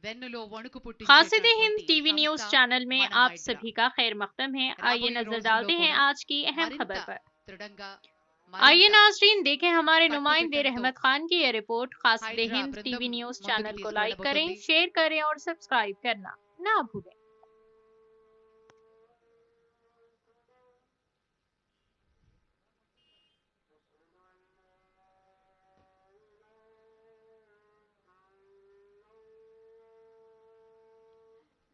వెన్నులో వణుకు Khasid Hind పుట్టించేటటువంటి TV news సంస్థ चैनल में మన आप హైడ్రా सभी का खैर मकदम है। आइए రాబోయే नजर రోజుల్లో डालते हैं కూడా आज की अहम మరింత खबर पर। దృఢంగా आइए మరింత नाजरीन देखें हमारे नुमाइंदे కట్టుదిట్టంతో रहमत खान की ये रिपोर्ट। खासिद హైడ్రా हिंद బృందం टीवी न्यूज ముందుకు चैनल को लाइक करें, తీసుకువెళ్ళబోతుంది। शेयर करें और सब्सक्राइब करना ना भूलें।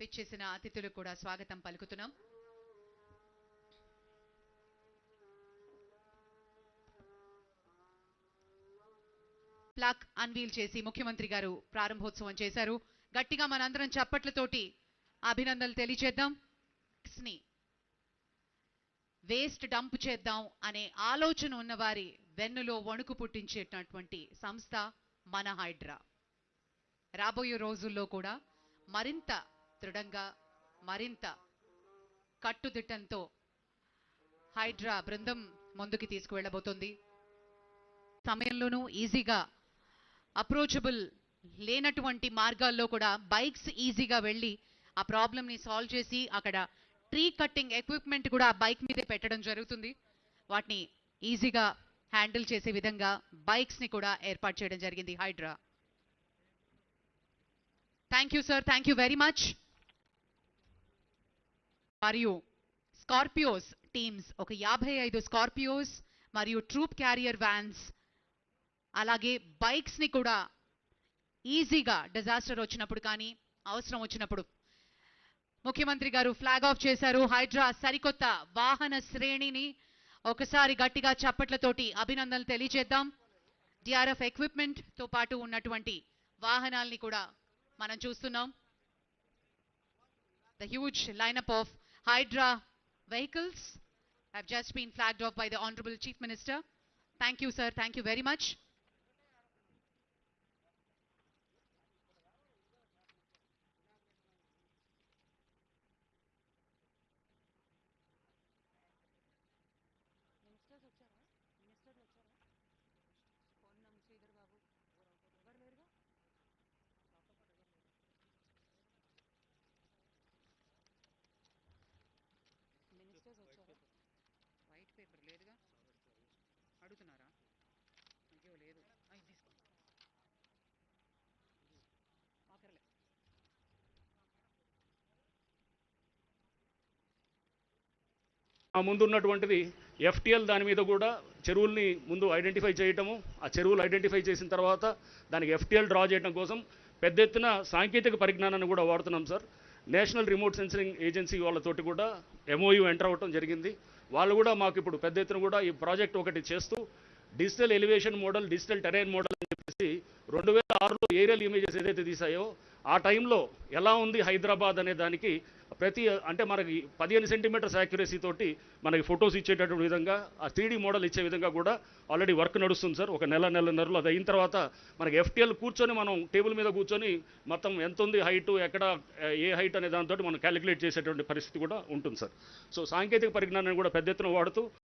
పిచ్చేసిన అతిథులకు కూడా స్వాగతం పలుకుతున్నాం। ప్లాక్ అన్వీల్ చేసి ముఖ్యమంత్రి గారు ప్రారంభోత్సవం చేశారు। గట్టిగా మనందరం చప్పట్లతోటి అభినందనలు తెలియజేద్దాం। వేస్ట్ డంప్ చేద్దాం అనే ఆలోచన ఉన్నవారి వెన్నులో వణుకు పుట్టించేటటువంటి సంస్థ మన హైడ్రా రాబోయే రోజుల్లో కూడా మరింత దృఢంగా మరింత కట్టుదిట్టంతో హైడ్రా బృందం ముందుకు తీసుకువెళ్ళబోతోంది। సమయంలోనూ ఈజీగా అప్రోచబుల్ లేనటువంటి మార్గాల్లో కూడా బైక్స్ ఈజీగా వెళ్ళి ఆ ప్రాబ్లమ్ని సాల్వ్ చేసి అక్కడ ట్రీ కట్టింగ్ ఎక్విప్మెంట్ కూడా ఆ బైక్ మీదే పెట్టడం జరుగుతుంది। వాటిని ఈజీగా హ్యాండిల్ చేసే విధంగా బైక్స్ని కూడా ఏర్పాటు చేయడం జరిగింది HYDRAA. Thank you sir, thank you very much. మరియు స్కార్పియోస్ టీమ్స్ ఒక 55 స్కార్పియోస్ మరియు ట్రూప్ క్యారియర్ వ్యాన్స్ అలాగే బైక్స్ ని కూడా ఈజీగా డిజాస్టర్ వచ్చినప్పుడు కానీ అవసరం వచ్చినప్పుడు ముఖ్యమంత్రి గారు ఫ్లాగ్ ఆఫ్ చేశారు। హైడ్రా సరికొత్త వాహన శ్రేణిని ఒకసారి గట్టిగా చప్పట్లతోటి అభినందనలు తెలియజేద్దాం। డిఆర్ఎఫ్ ఎక్విప్మెంట్ తో పాటు ఉన్నటువంటి వాహనాల్ని కూడా మనం చూస్తున్నాం। The huge lineup of Hydra vehicles have just been flagged off by the Honorable Chief Minister. Thank you, sir. Thank you very much. White paper లేదుగా అడుగుతున్నారా? అయ్యో లేదు, ఆ ముందు ఉన్నటువంటిది ఎఫ్టీఎల్ దాని మీద కూడా చెరువుల్ని ముందు ఐడెంటిఫై చేయటము, ఆ చెరువులు ఐడెంటిఫై చేసిన తర్వాత దానికి ఎఫ్టీఎల్ డ్రా చేయడం కోసం పెద్ద ఎత్తున సాంకేతిక పరిజ్ఞానాన్ని కూడా వాడుతున్నాం sir. National remote sensing agency వాళ్ళతోటి కూడా ఎంఓయూ ఎంటర్ అవ్వటం జరిగింది। వాళ్ళు కూడా మాకు ఇప్పుడు పెద్ద ఎత్తున కూడా ఈ ప్రాజెక్ట్ ఒకటి చేస్తూ digital elevation model, digital terrain model అని చెప్పేసి 2006లో ఏరియల్ ఇమేజెస్ ఏదైతే తీసాయో ఆ టైంలో ఎలా ఉంది హైదరాబాద్ అనే దానికి ప్రతి అంటే మనకి 15 సెంటీమీటర్స్ యాక్యురసీ తోటి మనకి ఫొటోస్ ఇచ్చేటటువంటి విధంగా ఆ 3D మోడల్ ఇచ్చే విధంగా కూడా ఆల్రెడీ వర్క్ నడుస్తుంది సార్। ఒక నెలన్నరలో అది అయిన తర్వాత మనకి ఎఫ్టీఎల్ కూర్చొని మనం టేబుల్ మీద కూర్చొని మొత్తం ఎంత ఉంది హైటు, ఎక్కడ ఏ హైట్ అనే దాంతో మనం క్యాలిక్యులేట్ చేసేటువంటి పరిస్థితి కూడా ఉంటుంది సార్। సో సాంకేతిక పరిజ్ఞానాన్ని కూడా పెద్ద ఎత్తున వాడుతూ